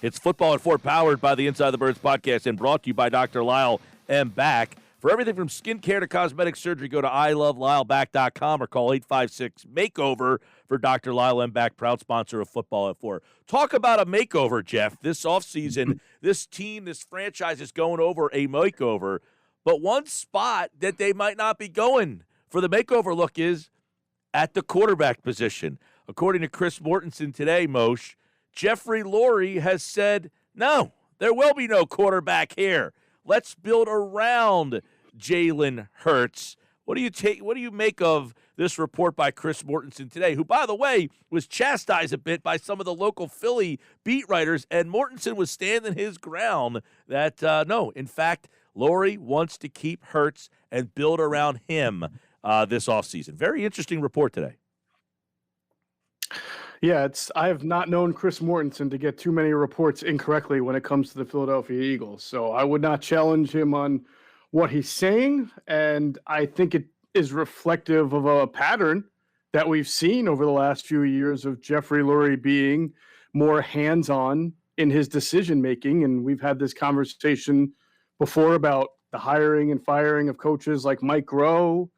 It's Football at 4, powered by the Inside the Birds podcast and brought to you by Dr. Lyle M. Back. For everything from skincare to cosmetic surgery, go to ilovelyle.com or call 856-MAKEOVER for Dr. Lyle M. Back, proud sponsor of Football at 4. Talk about a makeover, Jeff. This offseason, this team, this franchise is going over a makeover. But one spot that they might not be going for the makeover look is at the quarterback position. According to Chris Mortensen today, Moshe, Jeffrey Lurie has said, no, there will be no quarterback here. Let's build around Jalen Hurts. What do you make of this report by Chris Mortensen today, who, by the way, was chastised a bit by some of the local Philly beat writers, and Mortensen was standing his ground that, no, in fact, Lurie wants to keep Hurts and build around him this offseason. Very interesting report today. Yeah, I have not known Chris Mortensen to get too many reports incorrectly when it comes to the Philadelphia Eagles. So I would not challenge him on what he's saying. And I think it is reflective of a pattern that we've seen over the last few years of Jeffrey Lurie being more hands-on in his decision-making. And we've had this conversation before about the hiring and firing of coaches like Mike Groh.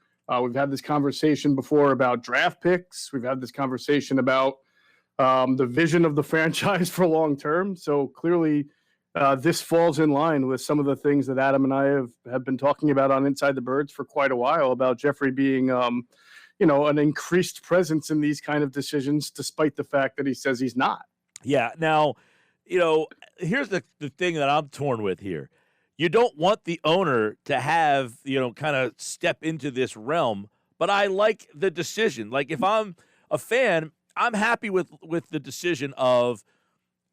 We've had this conversation before about draft picks. We've had this conversation about the vision of the franchise for long term. So clearly this falls in line with some of the things that Adam and I have been talking about on Inside the Birds for quite a while about Jeffrey being, an increased presence in these kind of decisions, despite the fact that he says he's not. Yeah. Now, here's the thing that I'm torn with here. You don't want the owner to have, kind of step into this realm, but I like the decision. Like, if I'm a fan, I'm happy with the decision of,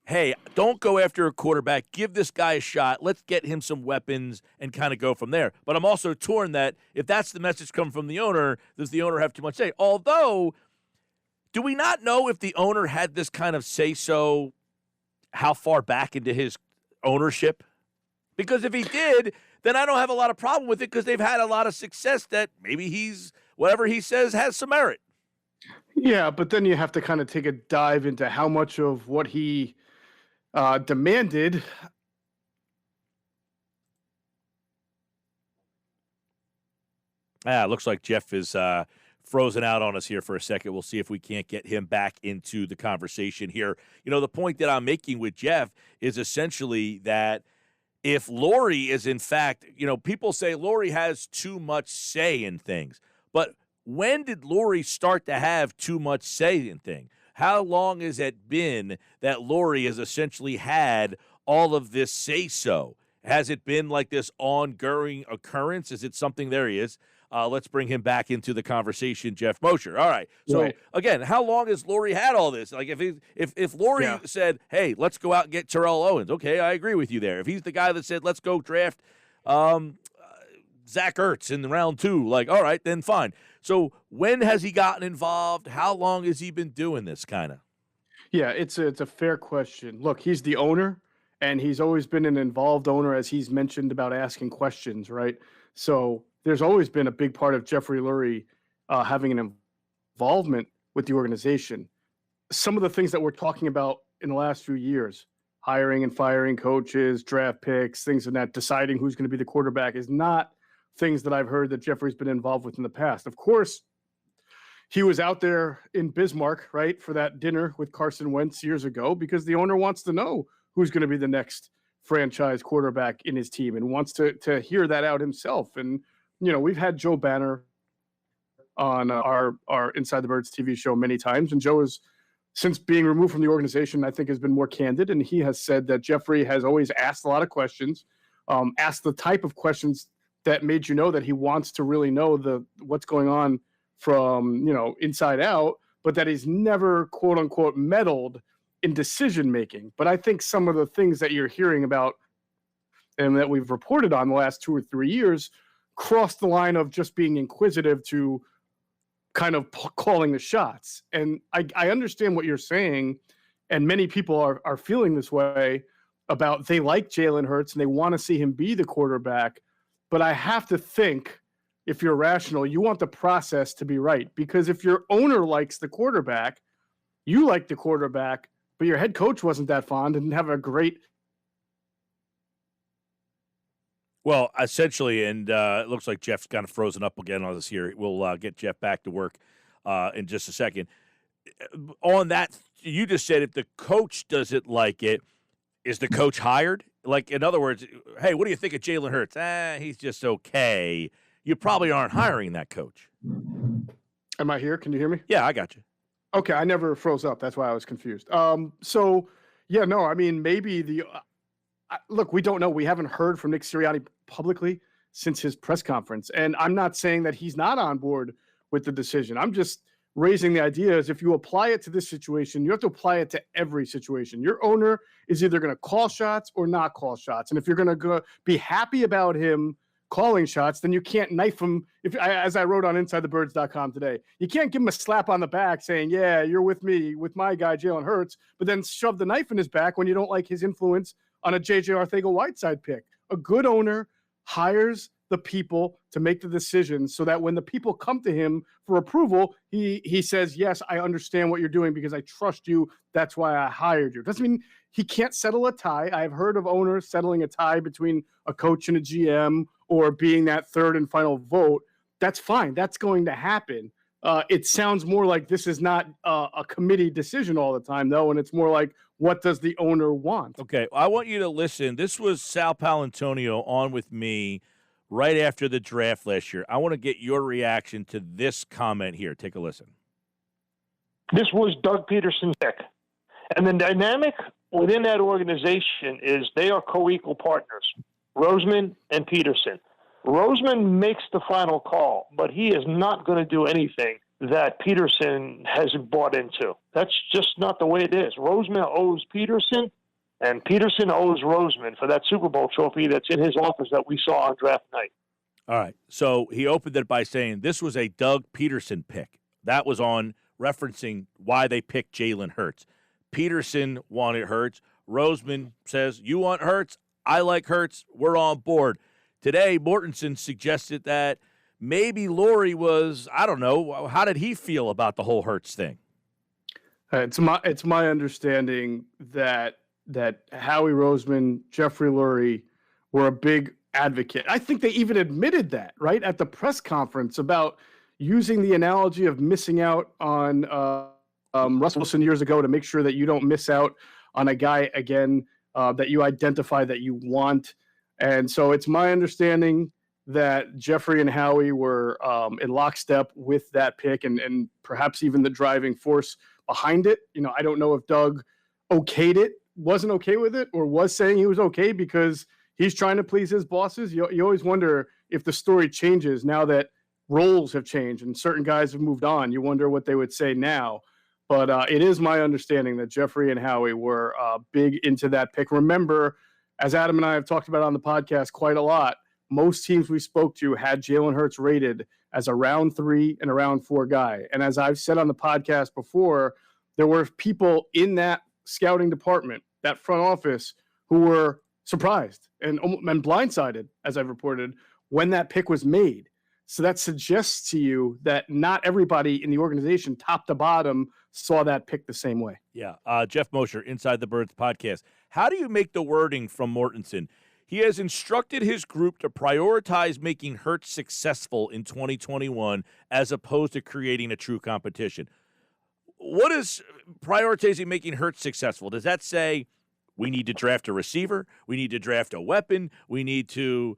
hey, don't go after a quarterback. Give this guy a shot. Let's get him some weapons and kind of go from there. But I'm also torn that if that's the message coming from the owner, does the owner have too much say? Although, do we not know if the owner had this kind of say-so how far back into his ownership? Because if he did, then I don't have a lot of problem with it because they've had a lot of success that maybe whatever he says has some merit. Yeah, but then you have to kind of take a dive into how much of what he demanded. It looks like Jeff is frozen out on us here for a second. We'll see if we can't get him back into the conversation here. The point that I'm making with Jeff is essentially that if Lurie is, in fact, people say Lurie has too much say in things, but when did Lurie start to have too much say in things? How long has it been that Lurie has essentially had all of this say-so? Has it been like this ongoing occurrence? Is it something? There he is. Let's bring him back into the conversation, Geoff Mosher. All right. So, Again, how long has Lurie had all this? Like, if Lurie said, hey, let's go out and get Terrell Owens, okay, I agree with you there. If he's the guy that said, let's go draft Zach Ertz in round 2, like, all right, then fine. So when has he gotten involved? How long has he been doing this kind of? Yeah, it's a fair question. Look, he's the owner, and he's always been an involved owner, as he's mentioned about asking questions, right? So there's always been a big part of Jeffrey Lurie having an involvement with the organization. Some of the things that we're talking about in the last few years, hiring and firing coaches, draft picks, things like that, deciding who's going to be the quarterback, is not things that I've heard that Jeffrey's been involved with in the past. Of course, he was out there in Bismarck, right, for that dinner with Carson Wentz years ago because the owner wants to know who's going to be the next franchise quarterback in his team and wants to hear that out himself. And, we've had Joe Banner on our Inside the Birds TV show many times, and Joe is, since being removed from the organization, I think has been more candid, and he has said that Jeffrey has always asked a lot of questions, asked the type of questions that made you know that he wants to really know what's going on from, inside out, but that he's never, quote unquote, meddled in decision making. But I think some of the things that you're hearing about and that we've reported on the last 2 or 3 years crossed the line of just being inquisitive to kind of calling the shots. And I understand what you're saying, and many people are feeling this way about they like Jalen Hurts and they want to see him be the quarterback. But I have to think, if you're rational, you want the process to be right. Because if your owner likes the quarterback, you like the quarterback, but your head coach wasn't that fond and didn't have a great. Well, essentially, and it looks like Jeff's kind of frozen up again on us here. We'll get Jeff back to work in just a second. On that, you just said if the coach doesn't like it, is the coach hired? Like, in other words, hey, what do you think of Jalen Hurts? He's just okay. You probably aren't hiring that coach. Am I here? Can you hear me? Yeah, I got you. Okay, I never froze up. That's why I was confused. Maybe look, we don't know. We haven't heard from Nick Sirianni publicly since his press conference. And I'm not saying that he's not on board with the decision. I'm just raising the idea is if you apply it to this situation, you have to apply it to every situation. Your owner is either going to call shots or not call shots. And if you're going to be happy about him calling shots, then you can't knife him. As I wrote on InsideTheBirds.com today, you can't give him a slap on the back saying, yeah, you're with me, with my guy, Jalen Hurts, but then shove the knife in his back when you don't like his influence on a J.J. Arcega-Whiteside pick. A good owner hires the people to make the decisions so that when the people come to him for approval, he says, yes, I understand what you're doing because I trust you. That's why I hired you. Doesn't mean he can't settle a tie. I've heard of owners settling a tie between a coach and a GM or being that third and final vote. That's fine. That's going to happen. It sounds more like this is not a committee decision all the time, though, and it's more like, what does the owner want? Okay, I want you to listen. This was Sal Paolantonio on with me right after the draft last year. I want to get your reaction to this comment here. Take a listen. This was Doug Peterson's pick. And the dynamic within that organization is they are co-equal partners, Roseman and Peterson. Roseman makes the final call, but he is not going to do anything that Peterson hasn't bought into. That's just not the way it is. Roseman owes Peterson, and Peterson owes Roseman for that Super Bowl trophy that's in his office that we saw on draft night. All right. So he opened it by saying this was a Doug Peterson pick. That was on referencing why they picked Jalen Hurts. Peterson wanted Hurts. Roseman says, you want Hurts? I like Hurts. We're on board. Today, Mortensen suggested that maybe Lurie was, I don't know, how did he feel about the whole Hurts thing? It's my understanding that Howie Roseman, Jeffrey Lurie were a big advocate. I think they even admitted that, right, at the press conference about using the analogy of missing out on Russell Wilson years ago to make sure that you don't miss out on a guy again that you identify that you want. And so it's my understanding that Jeffrey and Howie were in lockstep with that pick and perhaps even the driving force behind it. You know, I don't know if Doug okayed it, wasn't okay with it, or was saying he was okay because he's trying to please his bosses. You always wonder if the story changes now that roles have changed and certain guys have moved on. You wonder what they would say now. But it is my understanding that Jeffrey and Howie were big into that pick. Remember, as Adam and I have talked about on the podcast quite a lot, most teams we spoke to had Jalen Hurts rated as a round 3 and a round 4 guy. And as I've said on the podcast before, there were people in that scouting department, that front office, who were surprised and blindsided, as I've reported, when that pick was made. So that suggests to you that not everybody in the organization, top to bottom, saw that pick the same way. Yeah. Geoff Mosher, Inside the Birds podcast. How do you make the wording from Mortensen? He has instructed his group to prioritize making Hurts successful in 2021 as opposed to creating a true competition. What is prioritizing making Hurts successful? Does that say we need to draft a receiver? We need to draft a weapon? We need to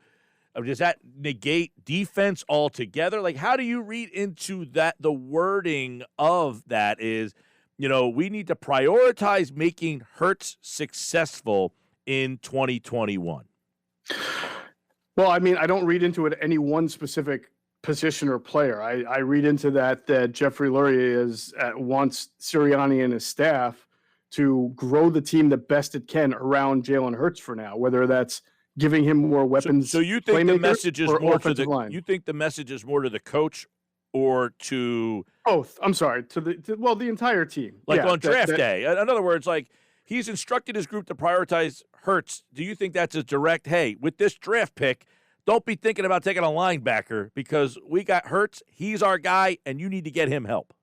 does that negate defense altogether? Like, how do you read into that? The wording of that is, you know, we need to prioritize making Hurts successful in 2021. Well, I mean, I don't read into it any one specific position or player. I read into that Jeffrey Lurie wants Sirianni and his staff to grow the team the best it can around Jalen Hurts for now, whether that's giving him more weapons. So you think the message is more to the line. You think the message is more to the coach or to both? I'm sorry, to the entire team. Like on draft day. In other words, like he's instructed his group to prioritize Hurts. Do you think that's a direct, hey, with this draft pick, don't be thinking about taking a linebacker because we got Hurts, he's our guy, and you need to get him help?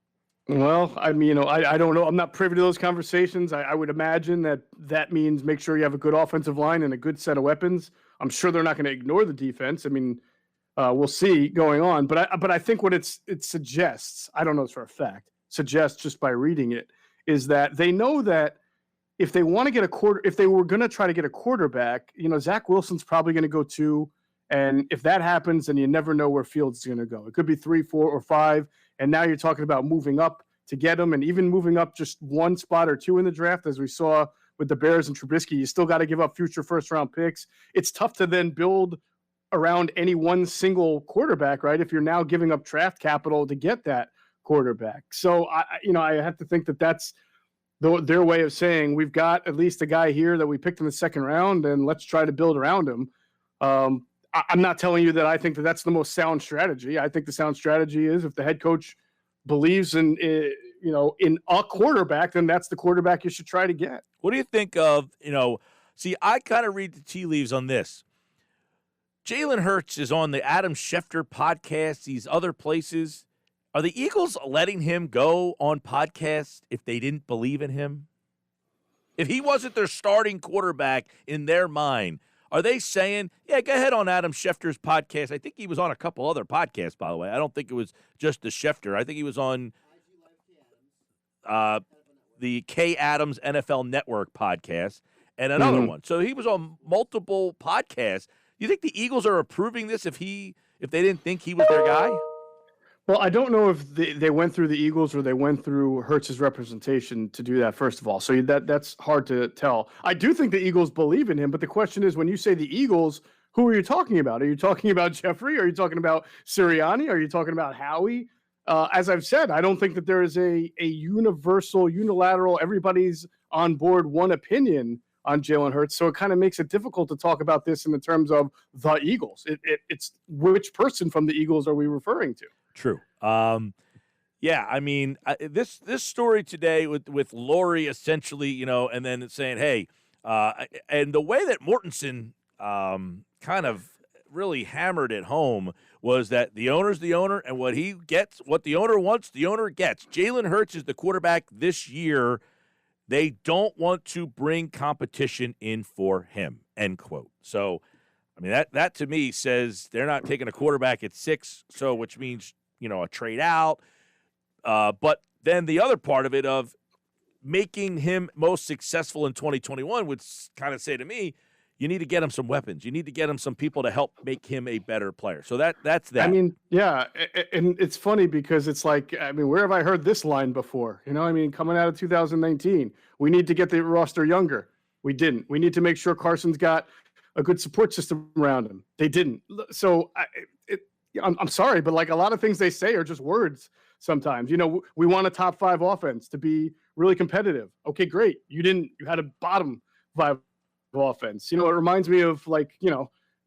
Well, I mean, I don't know. I'm not privy to those conversations. I would imagine that means make sure you have a good offensive line and a good set of weapons. I'm sure they're not going to ignore the defense. I mean, we'll see going on. But I think what it suggests, I don't know this for a fact, suggests just by reading it, is that they know that if they want to get if they were going to try to get a quarterback, Zach Wilson's probably going to go 2. And if that happens, then you never know where Fields is going to go. It could be 3, 4, or 5. And now you're talking about moving up to get him, and even moving up just 1 spot or 2 in the draft, as we saw with the Bears and Trubisky. You still got to give up future first-round picks. It's tough to then build around any one single quarterback, right? If you're now giving up draft capital to get that quarterback. So I have to think that that's their way of saying we've got at least a guy here that we picked in the second round, and let's try to build around him. I'm not telling you that I think that that's the most sound strategy. I think the sound strategy is if the head coach believes in a quarterback, then that's the quarterback you should try to get. What do you think of, see, I kind of read the tea leaves on this. Jalen Hurts is on the Adam Schefter podcast, these other places. Are the Eagles letting him go on podcasts if they didn't believe in him? If he wasn't their starting quarterback in their mind, are they saying, yeah, go ahead on Adam Schefter's podcast? I think he was on a couple other podcasts, by the way. I don't think it was just the Schefter. I think he was on the K Adams NFL Network podcast and another one. So he was on multiple podcasts. You think the Eagles are approving this if they didn't think he was their guy? Well, I don't know if they went through the Eagles or they went through Hurts's representation to do that, first of all. So that's hard to tell. I do think the Eagles believe in him, but the question is, when you say the Eagles, who are you talking about? Are you talking about Jeffrey? Are you talking about Sirianni? Are you talking about Howie? As I've said, I don't think that there is a universal, unilateral, everybody's on board one opinion on Jalen Hurts. So it kind of makes it difficult to talk about this in the terms of the Eagles. It's which person from the Eagles are we referring to? True. Yeah, I mean, this story today with Lurie essentially, and then saying, hey, and the way that Mortensen kind of really hammered it home was that the owner's the owner, and what he gets, what the owner wants, the owner gets. Jalen Hurts is the quarterback this year. They don't want to bring competition in for him, end quote. So, I mean, that to me says they're not taking a quarterback at 6, so which means, a trade out. But then the other part of it of making him most successful in 2021 would kind of say to me, you need to get him some weapons. You need to get him some people to help make him a better player. So that's that. I mean, yeah, and it's funny because it's like, I mean, where have I heard this line before? Coming out of 2019, we need to get the roster younger. We didn't. We need to make sure Carson's got a good support system around him. They didn't. So I'm sorry, but like a lot of things they say are just words sometimes. We want a top 5 offense to be really competitive. Okay, great. You had a bottom 5 offense. It reminds me of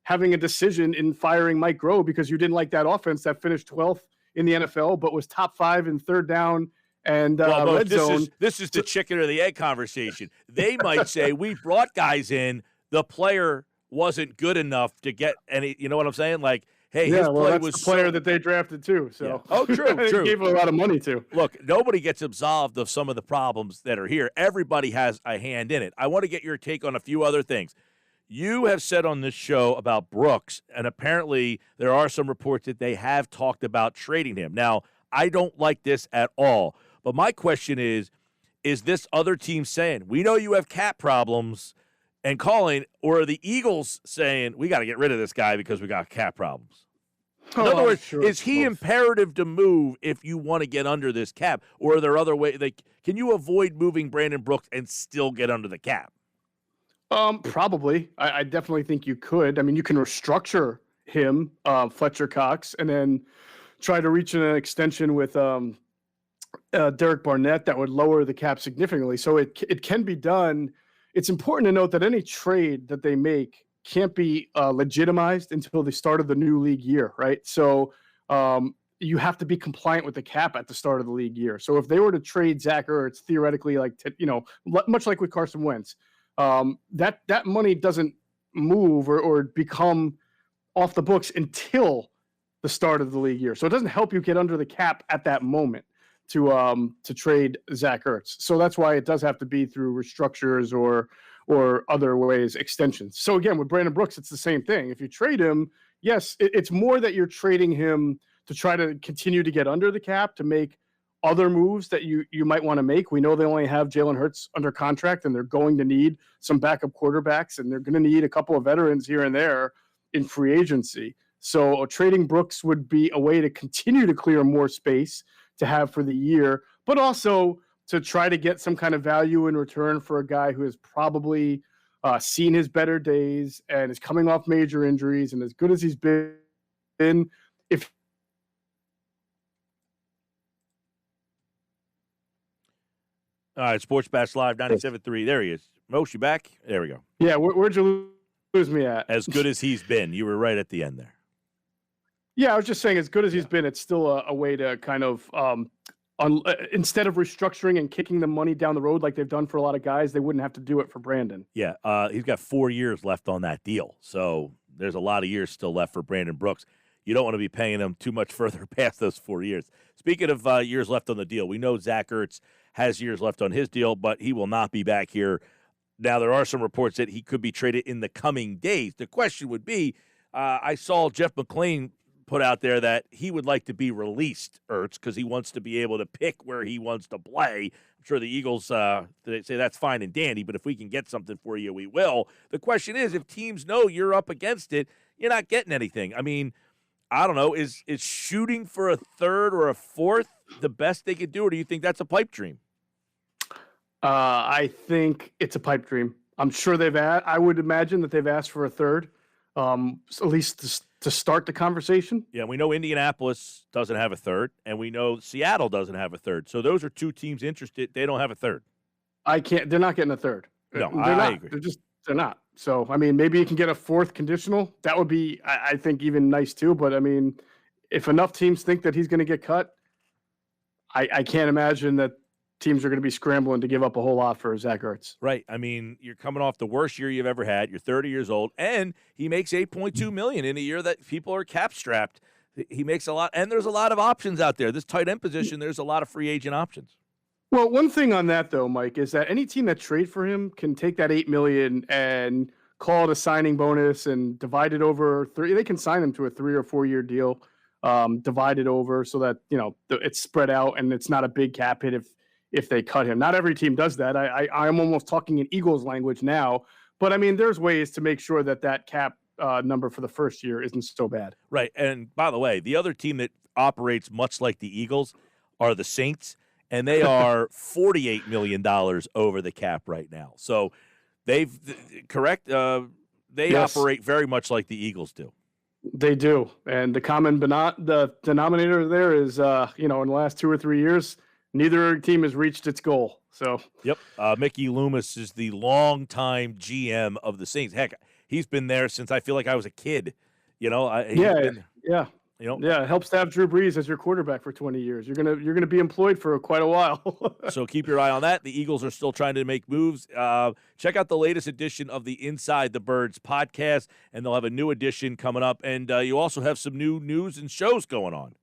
having a decision in firing Mike Groh because you didn't like that offense that finished 12th in the NFL but was top 5 in third down and red zone. This is the chicken or the egg conversation. They might say we brought guys in, the player wasn't good enough to get any. You know what I'm saying? Like, hey, his play was the player that they drafted too. So, yeah. Oh, true. They gave him a lot of money to. Look, nobody gets absolved of some of the problems that are here. Everybody has a hand in it. I want to get your take on a few other things. You have said on this show about Brooks, and apparently there are some reports that they have talked about trading him. Now, I don't like this at all, but my question is this other team saying, we know you have cap problems and calling, or are the Eagles saying, we got to get rid of this guy because we got cap problems? In other words, sure, is he imperative to move if you want to get under this cap? Or are there other ways? Can you avoid moving Brandon Brooks and still get under the cap? Probably. I definitely think you could. I mean, you can restructure him, Fletcher Cox, and then try to reach an extension with Derek Barnett that would lower the cap significantly. So it can be done. It's important to note that any trade that they make can't be legitimized until the start of the new league year, right? So you have to be compliant with the cap at the start of the league year. So if they were to trade Zach Ertz, theoretically, much like with Carson Wentz, that money doesn't move or become off the books until the start of the league year. So it doesn't help you get under the cap at that moment. to trade Zach Ertz. So that's why it does have to be through restructures or other ways, extensions. So again, with Brandon Brooks, it's the same thing. If you trade him, yes, it's more that you're trading him to try to continue to get under the cap to make other moves that you might want to make. We know they only have Jalen Hurts under contract, and they're going to need some backup quarterbacks, and they're going to need a couple of veterans here and there in free agency. So trading Brooks would be a way to continue to clear more space to have for the year, but also to try to get some kind of value in return for a guy who has probably seen his better days and is coming off major injuries, and as good as he's been, if All right, Sports Bash Live 97.3. There he is. Moshe, you back? There we go. Yeah, where'd you lose me at? As good as he's been. You were right at the end there. Yeah, I was just saying, as good as he's been, it's still a way to kind of, instead of restructuring and kicking the money down the road like they've done for a lot of guys, they wouldn't have to do it for Brandon. Yeah, he's got 4 years left on that deal. So there's a lot of years still left for Brandon Brooks. You don't want to be paying him too much further past those 4 years. Speaking of years left on the deal, we know Zach Ertz has years left on his deal, but he will not be back here. Now, there are some reports that he could be traded in the coming days. The question would be, I saw Jeff McClain put out there that he would like to be released, Ertz, because he wants to be able to pick where he wants to play. I'm sure the Eagles they say that's fine and dandy, but if we can get something for you, we will. The question is, if teams know you're up against it, you're not getting anything. I mean, I don't know. Is shooting for a third or a fourth the best they could do, or do you think that's a pipe dream? I think it's a pipe dream. I'm sure I would imagine that they've asked for a third, at least to start the conversation. Yeah, we know Indianapolis doesn't have a third, and we know Seattle doesn't have a third. So those are two teams interested. They don't have a third. They're not getting a third. No, I agree. They're not. So, I mean, maybe you can get a fourth conditional. That would be, I think, even nice too. But, I mean, if enough teams think that he's going to get cut, I can't imagine that teams are going to be scrambling to give up a whole lot for Zach Ertz. Right. I mean, you're coming off the worst year you've ever had. You're 30 years old, and he makes $8.2 million in a year that people are cap-strapped. He makes a lot, and there's a lot of options out there. This tight end position, there's a lot of free agent options. Well, one thing on that, though, Mike, is that any team that trade for him can take that $8 million and call it a signing bonus and divide it over three. They can sign him to a 3 or 4 year deal, divide it over so that, it's spread out and it's not a big cap hit if they cut him. Not every team does that. I'm almost talking in Eagles language now, but I mean, there's ways to make sure that cap number for the first year isn't so bad. Right. And by the way, the other team that operates much like the Eagles are the Saints. And they are $48 million over the cap right now. So they Yes. operate very much like the Eagles do. They do. And the denominator there is, in the last 2 or 3 years, neither team has reached its goal. So, yep. Mickey Loomis is the longtime GM of the Saints. Heck, he's been there since I feel like I was a kid. Yeah. It helps to have Drew Brees as your quarterback for 20 years. You're gonna be employed for quite a while. So keep your eye on that. The Eagles are still trying to make moves. Check out the latest edition of the Inside the Birds podcast, and they'll have a new edition coming up. And you also have some new news and shows going on.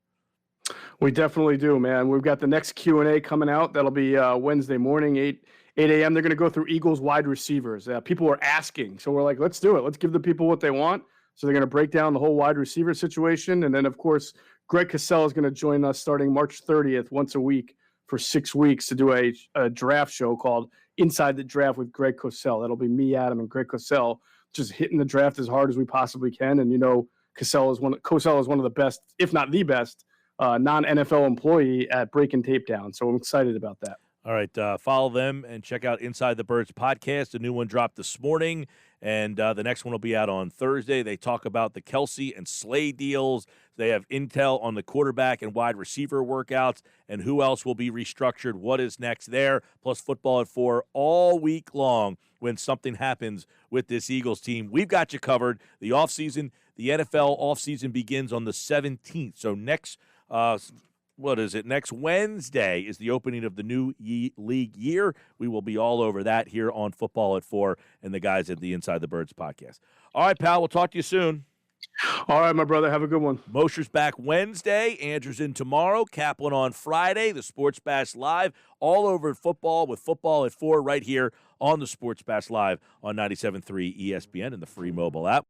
We definitely do, man. We've got the next Q&A coming out. That'll be Wednesday morning, 8 a.m. They're going to go through Eagles wide receivers. People are asking, so we're like, let's do it. Let's give the people what they want. So they're going to break down the whole wide receiver situation. And then, of course, Greg Cosell is going to join us starting March 30th, once a week for 6 weeks to do a draft show called Inside the Draft with Greg Cosell. That'll be me, Adam, and Greg Cosell just hitting the draft as hard as we possibly can. And, Cosell is one of the best, if not the best, non-NFL employee at breaking tape down. So I'm excited about that. All right, follow them and check out Inside the Birds podcast. A new one dropped this morning, and the next one will be out on Thursday. They talk about the Kelsey and Slay deals. They have intel on the quarterback and wide receiver workouts and who else will be restructured, what is next there, plus football at 4 all week long when something happens with this Eagles team. We've got you covered. The offseason, the NFL offseason begins on the 17th. So next next Wednesday is the opening of the new league year. We will be all over that here on Football at 4 and the guys at the Inside the Birds podcast. All right, pal, we'll talk to you soon. All right, my brother. Have a good one. Mosher's back Wednesday. Andrew's in tomorrow. Kaplan on Friday. The Sports Bash Live all over football with football at 4 right here on the Sports Bash Live on 97.3 ESPN and the free mobile app.